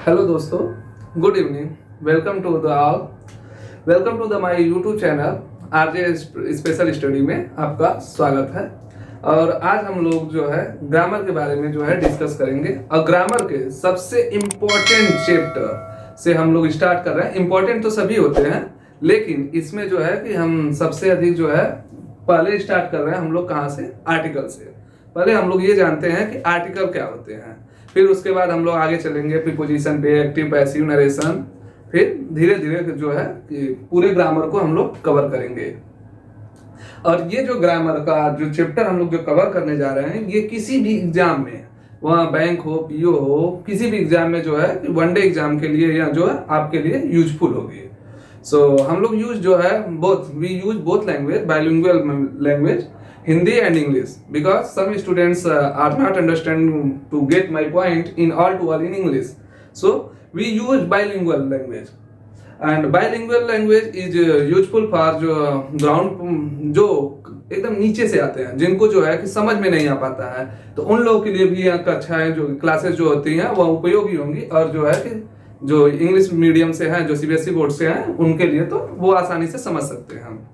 Hello दोस्तों, good evening. Welcome to the my YouTube channel RJ special study में आपका स्वागत है। और आज हम लोग जो है ग्रामर के बारे में जो है डिस्कस करेंगे और ग्रामर के सबसे इम्पोर्टेंट चैप्टर से हम लोग स्टार्ट कर रहे हैं। इम्पोर्टेंट तो सभी होते हैं, लेकिन इसमें जो है कि हम सबसे अधिक जो है पहले स्टार्ट कर रहे हैं हम लोग कहाँ से, आर्टिकल से। पहले हम लोग ये जानते हैं कि आर्टिकल क्या होते हैं, फिर उसके बाद हम लोग आगे चलेंगे प्रीपोजिशन पे, एक्टिव, पैसिव, नरेशन, फिर धीरे धीरे जो है कि पूरे ग्रामर को हम लोग कवर करेंगे। और ये जो ग्रामर का जो चैप्टर हम लोग जो कवर करने जा रहे हैं, ये किसी भी एग्जाम में, वहाँ बैंक हो, पीओ हो, किसी भी एग्जाम में जो है वनडे एग्जाम के लिए या जो है आपके लिए यूजफुल होगी। सो हम लोग यूज जो है we use both language, bilingual language, Hindi and English, because some students are not understand to get my point in all in English. So we use bilingual language, and bilingual language is useful for जो ground जो एकदम नीचे से आते हैं, जिनको जो है कि समझ में नहीं आ पाता है, तो उन लोगों के लिए भी कक्षाएं जो क्लासेस जो होती हैं वह उपयोगी होंगी। और जो है कि जो इंग्लिश मीडियम से हैं, जो सीबीएसई बोर्ड से हैं, उनके लिए तो वो आसानी से समझ सकते हैं हम।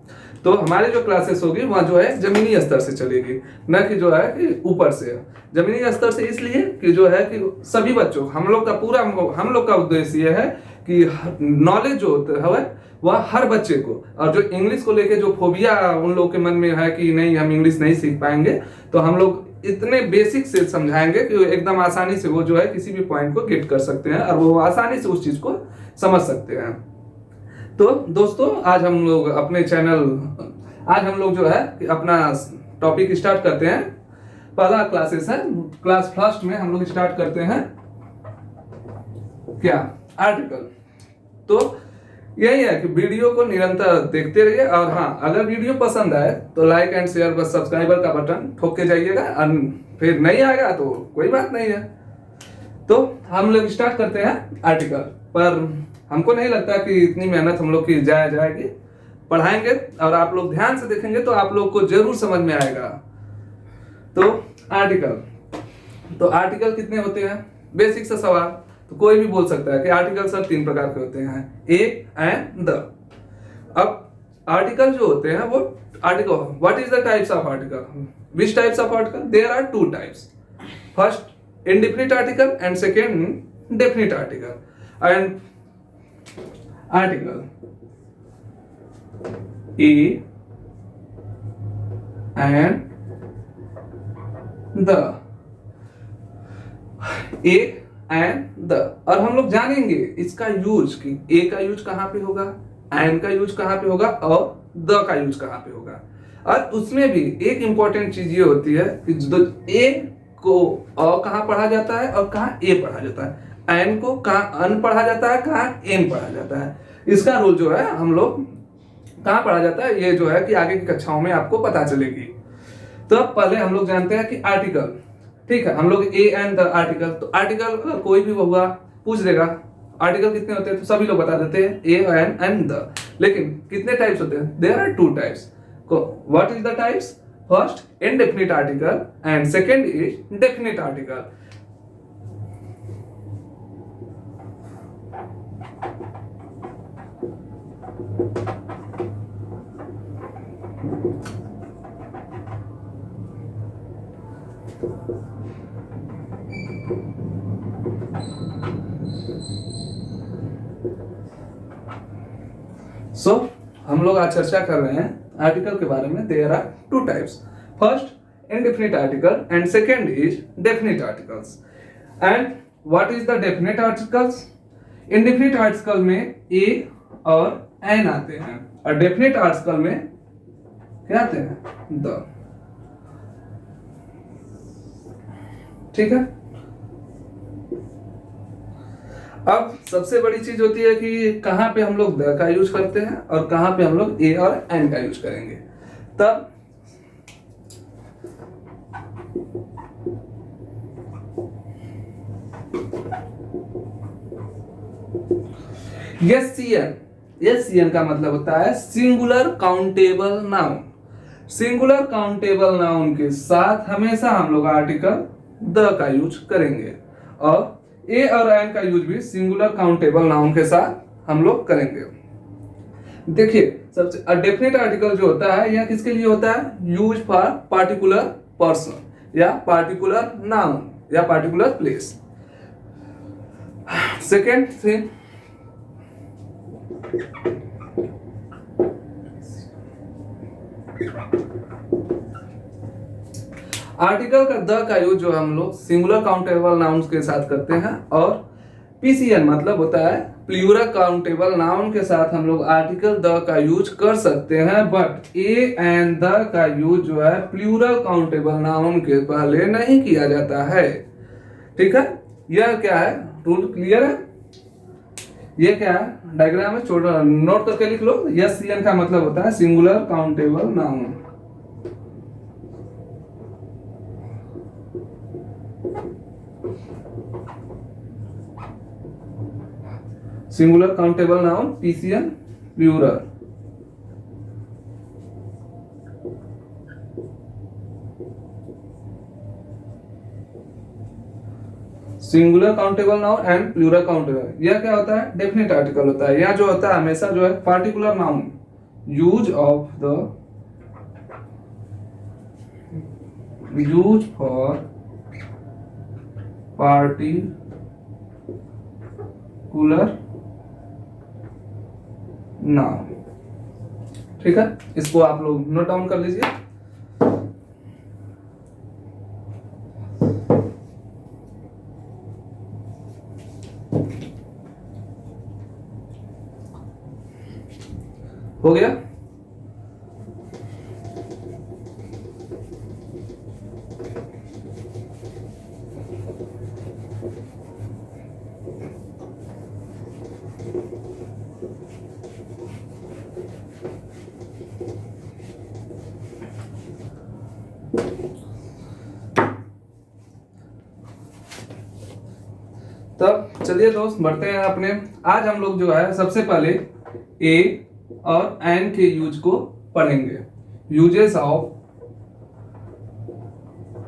तो हमारे जो क्लासेस होगी वहाँ जो है जमीनी स्तर से चलेगी, न कि जो है कि ऊपर से। जमीनी स्तर से इसलिए कि जो है कि सभी बच्चों, हम लोग का उद्देश्य ये है कि नॉलेज जो होता है वह हर बच्चे को, और जो इंग्लिश को लेके जो फोबिया उन लोगों के मन में है कि नहीं हम इंग्लिश नहीं सीख पाएंगे, तो हम लोग इतने बेसिक से समझाएंगे कि एकदम आसानी से वो जो है किसी भी पॉइंट को गेट कर सकते हैं और वो आसानी से उस चीज को समझ सकते हैं। तो दोस्तों, आज हम लोग जो है अपना टॉपिक स्टार्ट करते हैं। पहला क्लासेस है, क्लास फर्स्ट में हम लोग स्टार्ट करते हैं क्या, आर्टिकल। तो यही है कि वीडियो को निरंतर देखते रहिए, और हाँ, अगर वीडियो पसंद आए तो लाइक एंड शेयर, बस सब्सक्राइबर का बटन ठोक के जाइएगा, और फिर नहीं आएगा तो कोई बात नहीं है। तो हम लोग स्टार्ट करते हैं आर्टिकल पर। हमको नहीं लगता कि इतनी मेहनत हम लोग की जाएगी। पढ़ाएंगे और आप लोग ध्यान से देखेंगे तो आप लोग को जरूर समझ में आएगा। तो आर्टिकल कितने होते हैं, बेसिक सा सवाल। तो कोई भी बोल सकता है कि आर्टिकल सर 3 प्रकार के होते हैं, ए एंड द। अब आर्टिकल जो होते हैं वो article, what is the types of article, which types of article, there are 2 types. First indefinite article and second definite article. And article A and the, A and the। और हम लोग जानेंगे इसका यूज कि ए का यूज कहां पे होगा, एंड का यूज कहां पे होगा, और द का यूज कहां पे होगा। और उसमें भी एक इंपॉर्टेंट चीज ये होती है कि ए को कहां पढ़ा जाता है और कहां ए पढ़ा जाता है, एन को कहाँ अन पढ़ा जाता है, कहाँ एन पढ़ा जाता है। इसका रोल जो है हम लोग कहाँ पढ़ा जाता है, ये जो है कि आगे की कक्षाओं में आपको पता चलेगी। तो पहले हम लोग जानते हैं कि आर्टिकल, ठीक है, हम लोग ए एंड द आर्टिकल। तो आर्टिकल कोई भी होगा पूछ देगा आर्टिकल कितने होते हैं, तो सभी लोग बता देते हैं ए एंड द। लेकिन कितने टाइप्स होते हैं, there are 2 types. What is the types, first indefinite article and second is definite article. So हम लोग आज चर्चा कर रहे हैं आर्टिकल के बारे में। There are 2 types, first indefinite article and second is definite articles. And what is the definite articles, indefinite article में ए और एन आते हैं, और डेफिनिट आर्टिकल में क्या आते हैं, द। ठीक है। अब सबसे बड़ी चीज होती है कि कहां पे हम लोग द का यूज करते हैं और कहां पे हम लोग ए और एन का यूज करेंगे। तब एससीएन का मतलब होता है singular countable noun. Singular countable noun के साथ हमेशा हम लोग आर्टिकल द का यूज करेंगे। और ए और एन का यूज भी सिंगुलर काउंटेबल नाउन के साथ हम लोग करेंगे। देखिए सबसे डेफिनेट आर्टिकल जो होता है यह किसके लिए होता है? यूज फॉर पार्टिकुलर पर्सन या पार्टिकुलर नाउन या particular place. Second thing, article का द का यूज जो हम लोग सिंगुलर काउंटेबल नाउन के साथ करते हैं, और पीसीएन मतलब होता है प्लूरल काउंटेबल नाउन के साथ हम लोग आर्टिकल द का यूज कर सकते हैं, बट ए एंड द का यूज जो है प्लूरल काउंटेबल नाउन के पहले नहीं किया जाता है। ठीक है, यह क्या है? रूल क्लियर है? ये क्या है? डायग्राम में छोटा नोट करके लिख लो। यस सी एन का मतलब होता है singular countable noun. Singular countable noun PCN plural. Singular countable noun and plural countable. यह क्या होता है? डेफिनेट आर्टिकल होता है। यह जो होता है हमेशा जो है particular noun use for particular noun. ठीक है, इसको आप लोग नोट डाउन कर लीजिए। हो गया? तब चलिए दोस्त बढ़ते हैं अपने। आज हम लोग जो है सबसे पहले ए और एन के यूज को पढ़ेंगे। Uses of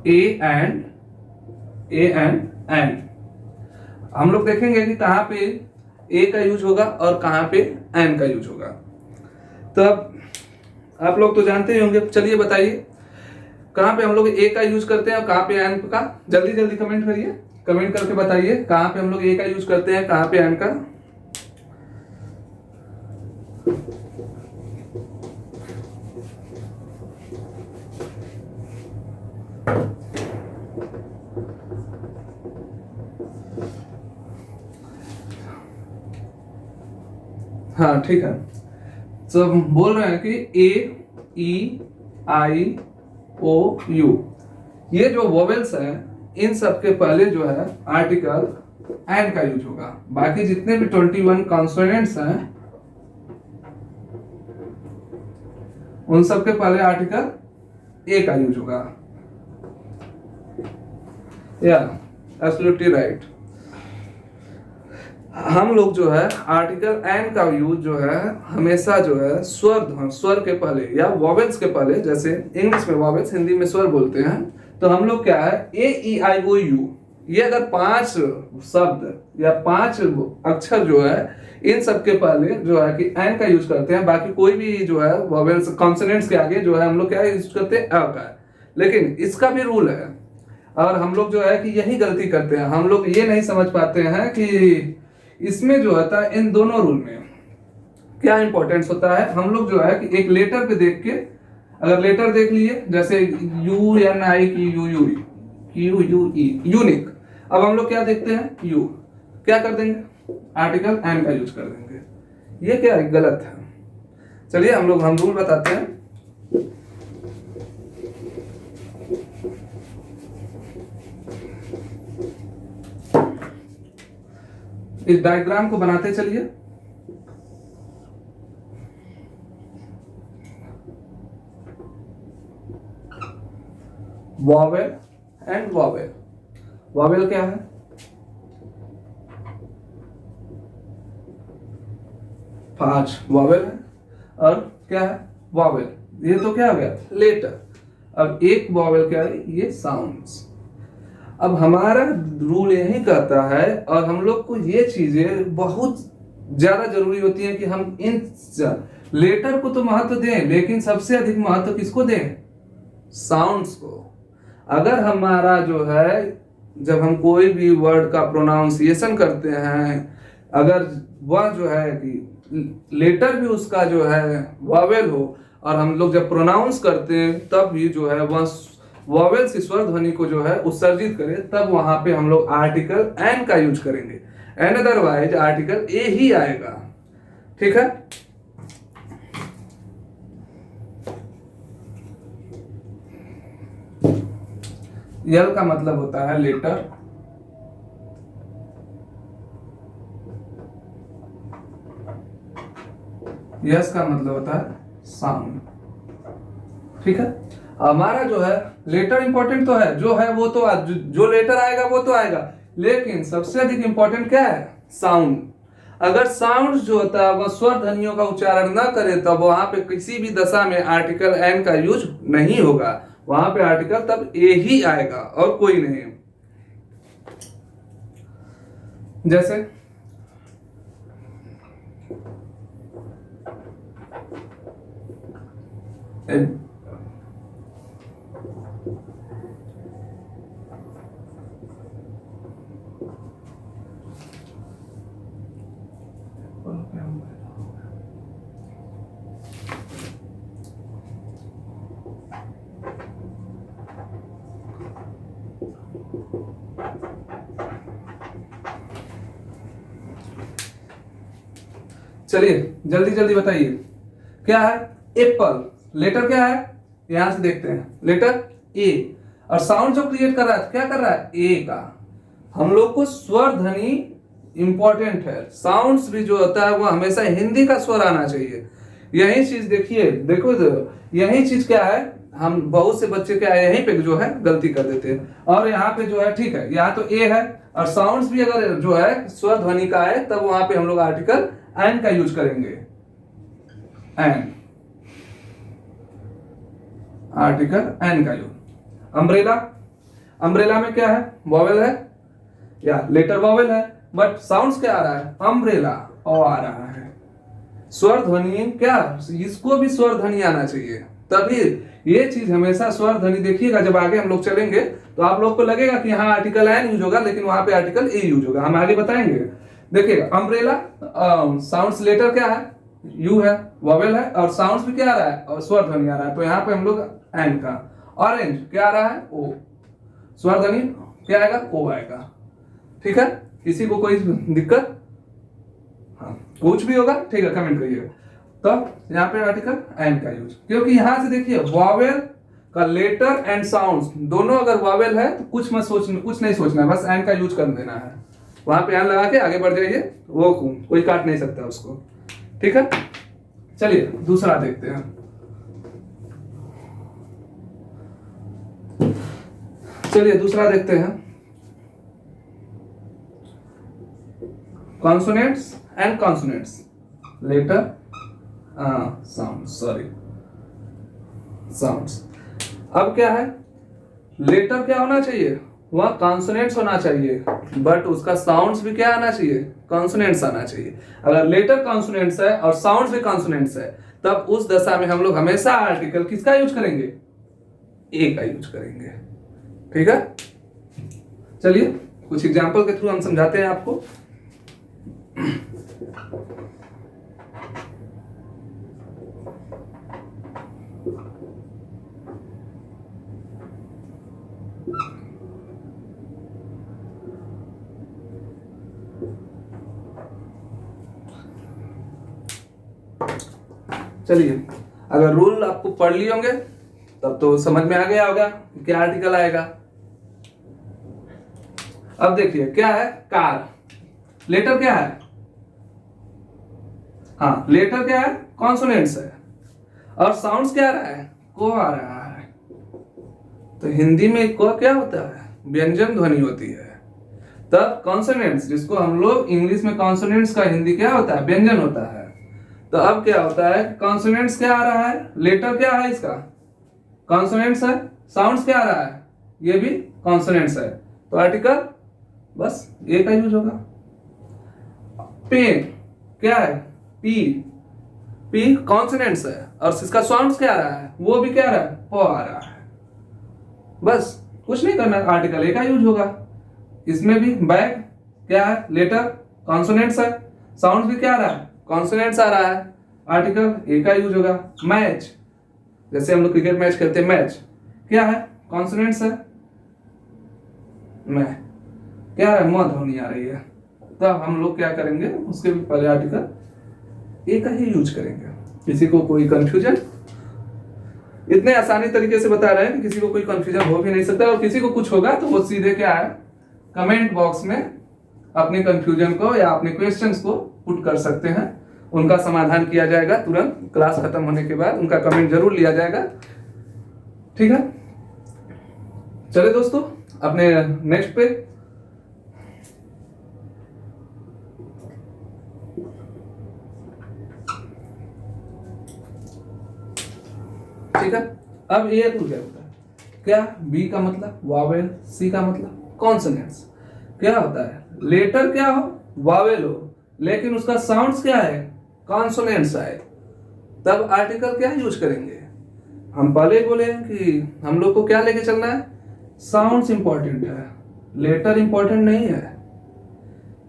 a and an. हम लोग देखेंगे कि कहां पे ए का यूज होगा और कहां पे एन का यूज होगा। तब आप लोग तो जानते ही होंगे, चलिए बताइए कहां पे हम लोग ए का यूज करते हैं और कहां पे एन का। जल्दी जल्दी कमेंट करिए, कमेंट करके बताइए कहां पे हम लोग ए का यूज करते हैं, कहां पे एन का। हाँ ठीक है, तो बोल रहे हैं कि ए ई आई ओ यू, ये जो वोवेल्स हैं इन सब के पहले जो है आर्टिकल एन का यूज होगा। बाकी जितने भी 21 कॉन्सोनेंट्स हैं उन सब के पहले आर्टिकल ए का यूज होगा। या एब्सोल्युटली राइट। हम लोग जो है आर्टिकल एन का यूज जो है हमेशा जो है स्वर के पहले या वॉवेल्स के पहले, जैसे इंग्लिश में वॉवेल्स, हिंदी में स्वर बोलते हैं, तो हम लोग क्या है ए ई आई ओ यू, ये अगर 5 शब्द या 5 अक्षर जो है इन सब के पहले जो है कि एन का यूज करते हैं। बाकी कोई भी जो है वॉवेल्स कॉन्सोनेंट्स के आगे जो है हम लोग क्या यूज करते हैं? अ का। लेकिन इसका भी रूल है और हम लोग जो है कि यही गलती करते हैं। हम लोग ये नहीं समझ पाते हैं कि इसमें जो होता है इन दोनों रूल में क्या इंपॉर्टेंस होता है। हम लोग जो है कि एक लेटर पे देख के, अगर लेटर देख लिए जैसे यू एन आई की यू यू ई यूनिक, अब हम लोग क्या देखते हैं? यू, क्या कर देंगे? आर्टिकल एन का यूज कर देंगे। ये क्या है? गलत है। चलिए हम रूल बताते हैं। इस डायग्राम को बनाते चलिए। Vowel and vowel. वॉवेल क्या है? पांच वॉवेल है और क्या है? वॉवेल। ये तो क्या हो गया? लेटर। अब एक वॉवेल क्या है? ये साउंड्स। अब हमारा रूल यही कहता है और हम लोग को ये चीजें बहुत ज्यादा जरूरी होती है कि हम इन लेटर को तो महत्व दें, लेकिन सबसे अधिक महत्व किसको दें? साउंड्स को। अगर हमारा जो है, जब हम कोई भी वर्ड का प्रोनाउंसिएशन करते हैं, अगर वह जो है कि लेटर भी उसका जो है वॉवेल हो, और हम लोग जब प्रोनाउंस करते हैं तब भी जो है वह वॉवेल से स्वर ध्वनि को जो है उत्सर्जित करे, तब वहां पे हम लोग आर्टिकल एन का यूज करेंगे, एन अदरवाइज आर्टिकल ए ही आएगा। ठीक है। यल का मतलब होता है लेटर, यस का मतलब होता है साउंड। ठीक है। हमारा जो है लेटर इंपॉर्टेंट तो है, जो है वो तो जो लेटर आएगा वो तो आएगा, लेकिन सबसे अधिक इंपॉर्टेंट क्या है? साउंड। अगर साउंड जो होता है वह स्वर ध्वनियों का उच्चारण न करे तब वहां पे किसी भी दशा में आर्टिकल एन का यूज नहीं होगा, वहां पे आर्टिकल तब ए ही आएगा और कोई नहीं। जैसे चलिए जल्दी जल्दी बताइए क्या है? एप्पल। लेटर क्या है? यहां से देखते हैं, लेटर ए। और साउंड जो क्रिएट कर रहा है क्या कर रहा है? ए का। हम लोग को स्वर ध्वनि इंपॉर्टेंट है, साउंड्स भी जो होता है वो हमेशा हिंदी का स्वर आना चाहिए। यही चीज देखिए, देखो यही चीज क्या है, हम बहुत से बच्चे क्या है यहीं पे जो है गलती कर देते हैं। और यहाँ पे जो है ठीक है, यहाँ तो ए है और साउंड्स भी अगर जो है स्वर ध्वनि का है तब वहां पे हम लोग आर्टिकल एन का यूज करेंगे। एन, आर्टिकल एन का यूज। अम्ब्रेला, अम्ब्रेला में क्या है? वॉवेल है या लेटर वॉवेल है, बट साउंड्स क्या आ रहा है? अम्ब्रेला ओ आ रहा है। स्वर ध्वनि क्या, इसको भी स्वर ध्वनि आना चाहिए, तभी ये चीज हमेशा स्वर ध्वनि। देखिएगा जब आगे हम लोग चलेंगे तो आप लोग को लगेगा कि यहाँ आर्टिकल एन यूज होगा, लेकिन वहां पे आर्टिकल ए यूज होगा, हम आगे बताएंगे। देखिएगा अम्ब्रेला, साउंड्स लेटर क्या है? यू है, वॉवेल है, और साउंड्स भी क्या आ रहा है? और स्वर ध्वनि आ रहा है, तो यहाँ पे हम लोग एन का। ऑरेंज क्या आ रहा है? ओ, स्वर ध्वनि क्या आएगा? ओ आएगा। ठीक है, किसी को कोई दिक्कत? हाँ, कुछ भी होगा ठीक है कमेंट करिएगा। तो यहाँ पे आर्टिकल एन का यूज, क्योंकि यहां से देखिए वॉवेल का लेटर एंड साउंड्स दोनों अगर वॉवेल है तो कुछ मत सोचना, कुछ नहीं सोचना है, बस एन का यूज कर देना है। वहां पे एन लगा के आगे बढ़ जाइए, वो कोई काट नहीं सकता उसको। ठीक है, चलिए दूसरा देखते हैं। चलिए दूसरा देखते हैं, consonants and consonants, letter sound, sorry sounds. अब क्या है? लेटर क्या होना चाहिए? वह कॉन्सोनेंट्स होना चाहिए, बट उसका साउंड्स भी क्या आना चाहिए? कॉन्सोनेंट्स आना चाहिए। अगर लेटर कॉन्सोनेंट्स है और साउंड्स भी कॉन्सोनेंट्स है, तब उस दशा में हम लोग हमेशा आर्टिकल किसका यूज करेंगे? ए का यूज करेंगे। ठीक है, चलिए कुछ एग्जांपल के थ्रू हम समझाते हैं आपको। चलिए, अगर रूल आपको पढ़ लिए होंगे तब तो समझ में आ गया होगा क्या आर्टिकल आएगा। अब देखिए क्या है? कार। लेटर क्या है? हाँ, लेटर क्या है? कॉन्सोनेंट्स है। और साउंड्स क्या आ रहा है? को आ रहा है। तो हिंदी में को क्या होता है? व्यंजन ध्वनि होती है। तब कॉन्सोनेंट्स, जिसको हम लोग इंग्लिश में कॉन्सोनेंट्स का हिंदी क्या होता है? व्यंजन होता है। तो अब क्या होता है? कॉन्सोनेंट्स क्या आ रहा है? लेटर क्या है? इसका कॉन्सोनेंट्स है। साउंड्स क्या आ रहा है? ये भी कॉन्सोनेंट्स है। तो आर्टिकल बस ए का यूज होगा। पेन क्या है, पी, पी कॉन्सोनेंट्स है और इसका साउंड क्या आ रहा है, वो भी क्या आ रहा है, प आ रहा है। बस कुछ नहीं करना, आर्टिकल ए का यूज होगा। इसमें भी बैग क्या है, लेटर कॉन्सोनेंट्स है, साउंड भी क्या आ रहा है, कॉन्सोनेंट्स आ रहा है, आर्टिकल ए का यूज होगा। मैच, जैसे हम लोग क्रिकेट मैच खेलते हैं, मैच क्या है, कॉन्सोनेंट्स है, मैं क्या है, म ध्वनि आ रही है, तब हम लोग क्या करेंगे, उसके भी पहले आर्टिकल ए का ही यूज करेंगे। किसी को कोई कंफ्यूजन, इतने आसानी तरीके से बता रहे हैं कि किसी को कोई कंफ्यूजन हो भी नहीं सकता, और किसी को कुछ होगा तो वो सीधे क्या है, कमेंट बॉक्स में अपने कंफ्यूजन को या अपने क्वेश्चंस को पुट कर सकते हैं, उनका समाधान किया जाएगा तुरंत क्लास खत्म होने के बाद, उनका कमेंट जरूर लिया जाएगा। ठीक है, चले दोस्तों अपने नेक्स्ट पे। ठीक है, अब ये रूल क्या होता है, क्या बी का मतलब वावेल, सी का मतलब कॉन्सोनेंट्स। क्या होता है, लेटर क्या हो, वावेल हो, लेकिन उसका साउंड्स क्या है, कॉन्सोनेंट्स आए, तब आर्टिकल क्या यूज करेंगे। हम पहले ही बोले हैं कि हम लोग को क्या लेके चलना है, साउंड्स इंपॉर्टेंट है, लेटर इंपॉर्टेंट नहीं है।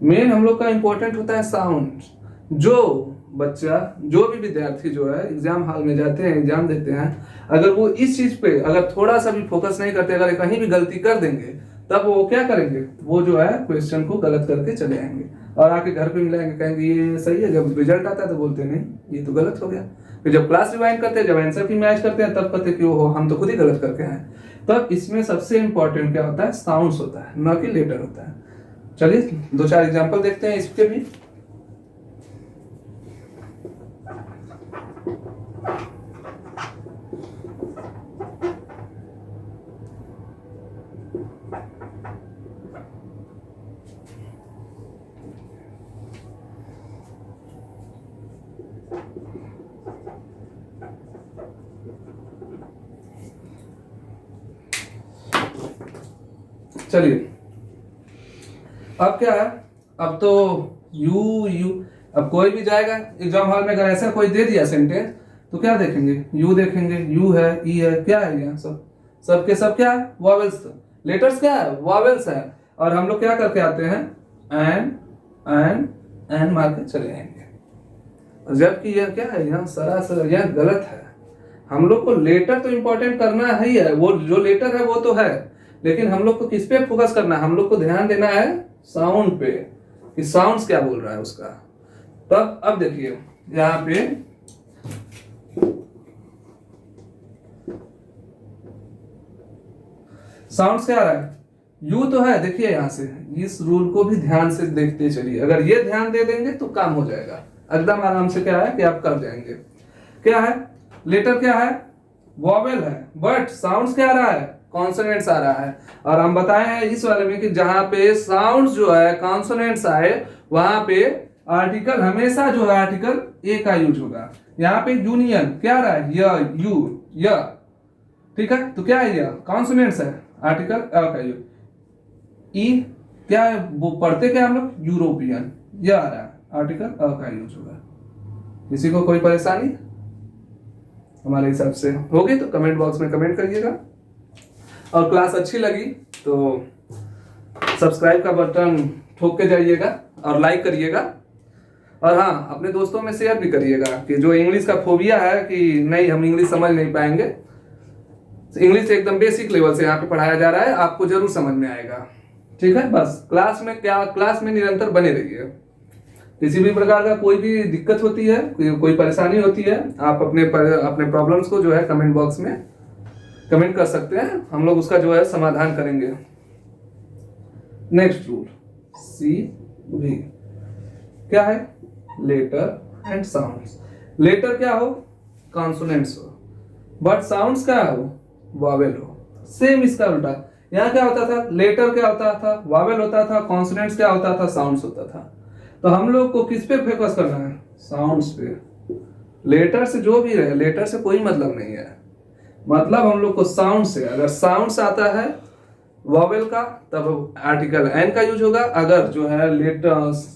मेन हम लोग का इंपॉर्टेंट होता है साउंड। जो बच्चा, जो भी विद्यार्थी जो है एग्जाम हॉल में जाते हैं, एग्जाम देते हैं, अगर वो इस चीज पे अगर थोड़ा सा भी फोकस नहीं करते, अगर कहीं भी गलती कर देंगे, तब वो क्या करेंगे, वो जो है क्वेश्चन को गलत करके चले आएंगे और आके घर पे मिलाएंगे, कहेंगे ये सही है, जब रिजल्ट आता है तो बोलते नहीं ये तो गलत हो गया। फिर जब क्लास रिवाइंड करते हैं, जब आंसर की मैच करते हैं, तब कहते हैं कि वो हम तो खुद ही गलत करके आए। तब इसमें सबसे इंपॉर्टेंट क्या होता है, साउंड्स होता है, न कि लेटर होता है। चलिए 2-4 एग्जाम्पल देखते हैं इसके भी। चलिए अब क्या है, अब तो यू यू, अब कोई भी जाएगा एग्जाम हॉल में, अगर ऐसा कोई दे दिया सेंटेंस तो क्या देखेंगे, यू देखेंगे, यू है, ई है, क्या है यहाँ सब के सब क्या है, वॉवेल्स, लेटर्स क्या है, वॉवेल्स है, और हम लोग क्या करके आते हैं, एन मार के चले जाएंगे, जबकि यह क्या है, यहाँ सरासर यह गलत है। हम लोग को लेटर तो इंपॉर्टेंट करना ही है, वो जो लेटर है वो तो है, लेकिन हम लोग को किस पे फोकस करना है, हम लोग को ध्यान देना है साउंड पे, कि साउंड्स क्या बोल रहा है उसका। तब अब देखिए यहाँ पे साउंड्स क्या आ रहा है, यू तो है, देखिए यहाँ से इस रूल को भी ध्यान से देखते चलिए, अगर ये ध्यान दे देंगे तो काम हो जाएगा एकदम आराम से। क्या है कि आप कर जाएंगे। क्या है, लेटर क्या है, वॉवेल है, बट साउंड्स क्या आ रहा है, कॉन्सोनेंट्स आ रहा है। और हम बताए हैं इस वाले में कि जहां पे साउंड्स जो है कॉन्सोनेंट्स आए, वहां पे आर्टिकल हमेशा जो है आर्टिकल ए का यूज होगा। यहाँ पे यूनियन क्या आ रहा है, य, ठीक है, तो क्या है, यह कॉन्सोनेंट्स है, आर्टिकल अ का यूज। ई क्या है, वो पढ़ते क्या हम लोग, यूरोपियन, यह आ रहा है, आर्टिकल अ का यूज होगा। किसी को कोई परेशानी हमारे हिसाब से होगी तो कमेंट बॉक्स में कमेंट करिएगा, और क्लास अच्छी लगी तो सब्सक्राइब का बटन ठोक के जाइएगा और लाइक करिएगा, और हाँ अपने दोस्तों में शेयर भी करिएगा कि जो इंग्लिश का फोबिया है कि नहीं हम इंग्लिश समझ नहीं पाएंगे, इंग्लिश एकदम बेसिक लेवल से यहाँ पे पढ़ाया जा रहा है, आपको जरूर समझ में आएगा। ठीक है, बस क्लास में निरंतर बने रहिए। किसी भी प्रकार का कोई भी दिक्कत होती है, कोई परेशानी होती है, आप अपने प्रॉब्लम्स को जो है कमेंट बॉक्स में कमेंट कर सकते हैं, हम लोग उसका जो है समाधान करेंगे। नेक्स्ट रूल सी भी क्या है, लेटर एंड साउंड्स। लेटर क्या हो, कॉन्सोनेंट्स हो, बट साउंड्स क्या हो, वावेल हो। सेम इसका उल्टा, यहाँ क्या होता था, लेटर क्या होता था, वावेल होता था, कॉन्सोनेंट्स क्या होता था, साउंड्स होता था। तो हम लोग को किस पे फोकस करना है, साउंड्स पे। लेटर से जो भी रहे, लेटर से कोई मतलब नहीं है, मतलब हम लोग को साउंड से, अगर साउंड्स आता है वॉवेल का तब आर्टिकल एन का यूज होगा। अगर जो है लेटर्स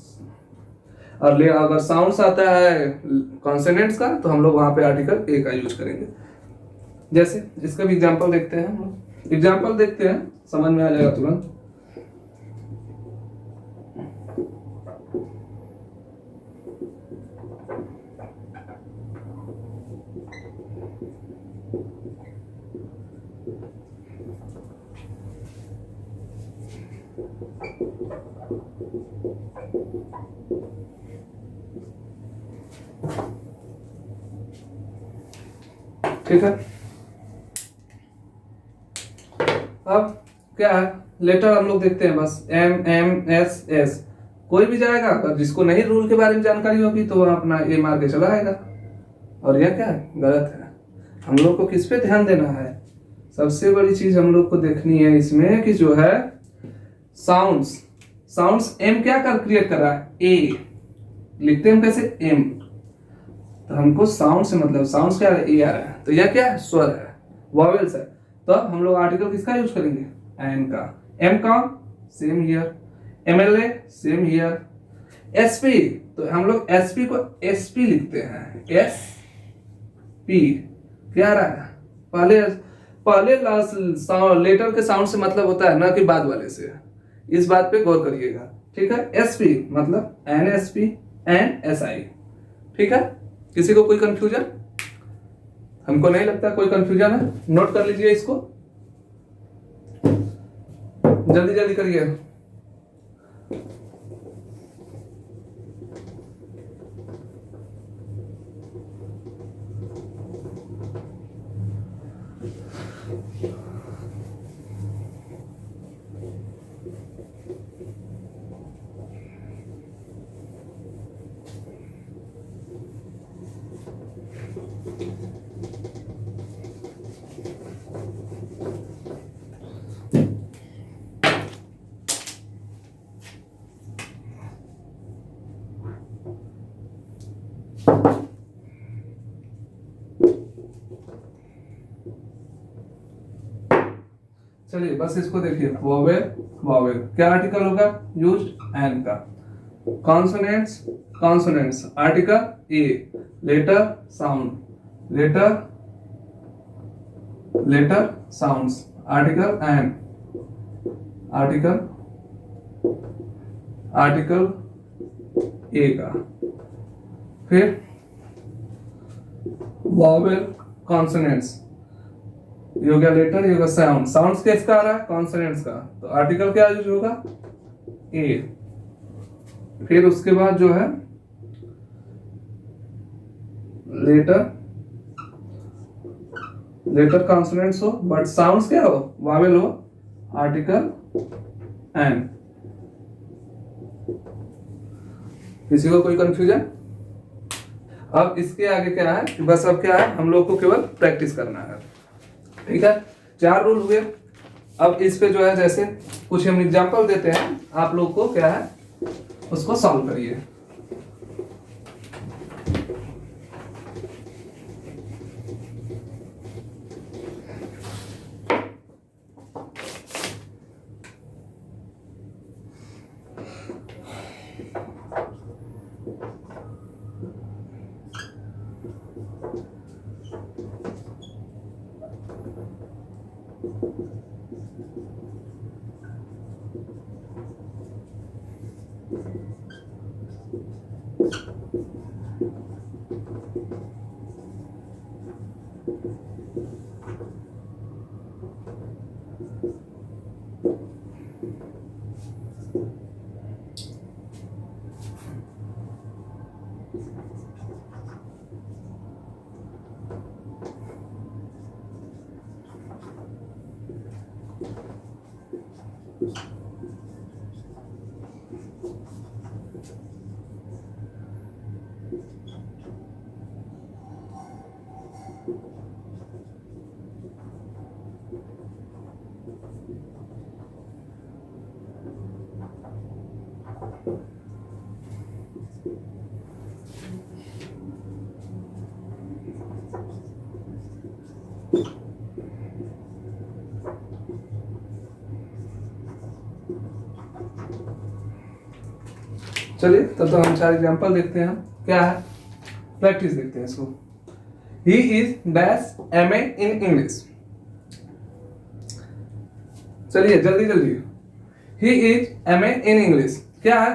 और अगर साउंड्स आता है कॉन्सोनेंट्स का तो हम लोग वहां पे आर्टिकल ए का यूज करेंगे। जैसे इसका भी एग्जांपल देखते हैं, हम लोग एग्जांपल देखते हैं, समझ में आ जाएगा तुरंत। ठीक है, अब क्या है, लेटर हम लोग देखते हैं बस एम एम एस एस, कोई भी जाएगा। अगर जिसको नहीं रूल के बारे में जानकारी होगी तो वह अपना ए मार के चला आएगा। और यह क्या है, गलत है। हम लोग को किस पे ध्यान देना है, सबसे बड़ी चीज हम लोग को देखनी है इसमें कि जो है साउंड्स, साउंड्स एम क्या कर क्रिएट कर रहा है, ए लिखते हैं हम कैसे, एम। तो हमको साउंड से मतलब साउंड्स क्या है, ए आ रहा है, तो यह क्या है, स्वर है, वॉवेल्स है। तो अब हम लोग आर्टिकल किसका यूज करेंगे, एन का। एम का same here, MLA same here, SP तो हम लोग एसपी को एसपी लिखते हैं, एस पी क्या आ रहा है, पहले पहले लेटर के साउंड से मतलब होता है ना कि बाद वाले से, इस बात पे गौर करिएगा। ठीक है, एसपी मतलब N S P N S I. ठीक है, किसी को कोई कंफ्यूजन, हमको नहीं लगता कोई कंफ्यूजन है, नोट कर लीजिए इसको, जल्दी जल्दी करिए। चलिए बस इसको देखिए, वॉवेल वॉवेल क्या आर्टिकल होगा, यूज एन का। Consonants consonants article A, letter sound letter letter sounds article an, article article A का। फिर वॉवेल कॉन्सोनेंट्स, ये हो गया लेटर, ये होगा साउंड, साउंड्स किसका आ रहा है, कॉन्सोनेंट्स का, तो आर्टिकल क्या यूज होगा, ए। फिर उसके बाद जो है लेटर, लेटर कॉन्सोनेंट्स हो बट साउंड्स क्या हो, वावेल हो, आर्टिकल एन। किसी को कोई कंफ्यूजन? अब इसके आगे क्या है, बस अब क्या है, हम लोग को केवल प्रैक्टिस करना है। ठीक है, 4 रूल हुए। अब इस पे जो है जैसे कुछ हम एग्जांपल देते हैं, आप लोग को क्या है उसको सॉल्व करिए। चलिए तब तो हम 4 एग्जाम्पल देखते हैं। क्या है, प्रैक्टिस देखते हैं इसको। He is dash MA in English. चलिए जल्दी जल्दी। He is MA in English. क्या है,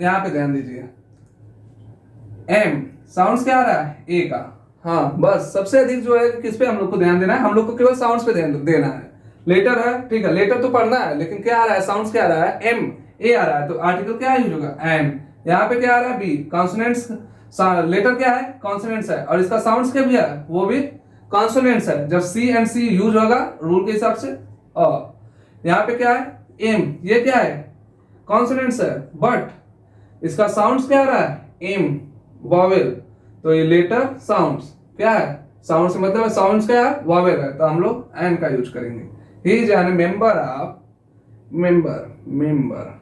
यहां पे ध्यान दीजिए, एम साउंड्स क्या आ रहा है, ए का। हाँ बस सबसे अधिक जो है किस पे हम लोग को ध्यान देना है, हम लोग को केवल साउंड्स पे ध्यान देना है। लेटर है, ठीक है, लेटर तो पढ़ना है, लेकिन क्या आ रहा है, साउंड्स क्या आ रहा है, एम ए आ रहा है, तो आर्टिकल क्या यूज होगा, एम। यहाँ पे क्या आ रहा है, बी। कॉन्सोनेंट्स, लेटर क्या है, कॉन्सोनेंट्स है, और इसका साउंड्स क्या भी है, वो भी कॉन्सोनेंट्स है। जब सी एंड सी यूज होगा रूल के हिसाब से। और यहाँ पे क्या है, एम, ये क्या है, कॉन्सोनेंट्स है, बट इसका साउंड्स क्या आ रहा है, एम वॉवेल। तो ये लेटर साउंड्स क्या है, साउंड से मतलब साउंड्स क्या है, वॉवेल है, तो हम लोग एन का यूज करेंगे। He is an member of, member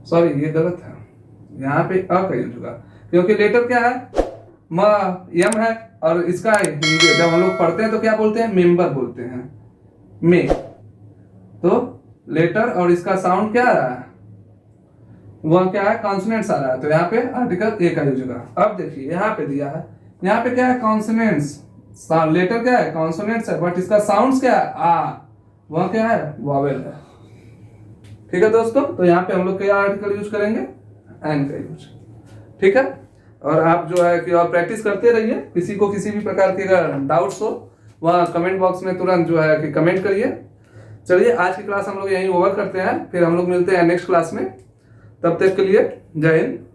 sorry ये गलत है, यहाँ पे अ का यूज होगा, क्योंकि लेटर क्या है, म यम है, और इसका हिंदी जब हम लोग पढ़ते हैं तो क्या बोलते हैं, मेंबर बोलते हैं, में। तो लेटर और इसका साउंड क्या आ रहा है, वह क्या है, कॉन्सोनेंट्स आ रहा है, तो यहाँ पे आर्टिकल ए का यूज होगा। अब देखिए यहाँ पे दिया है, यहाँ पे क्या है, कॉन्सोनेंट्स, लेटर क्या है, कॉन्सोनेंट्स है, बट इसका साउंड्स क्या है, आ, वह क्या है, वॉवेल है। ठीक है दोस्तों, तो यहाँ पे हम लोग क्या आर्टिकल यूज करेंगे, एन का यूज। ठीक है, और आप जो है कि और प्रैक्टिस करते रहिए। किसी को किसी भी प्रकार के अगर डाउट्स हो वह कमेंट बॉक्स में तुरंत जो है कि कमेंट करिए। चलिए आज की क्लास हम लोग यहीं ओवर करते हैं, फिर हम लोग मिलते हैं नेक्स्ट क्लास में। तब तक के लिए जय हिंद।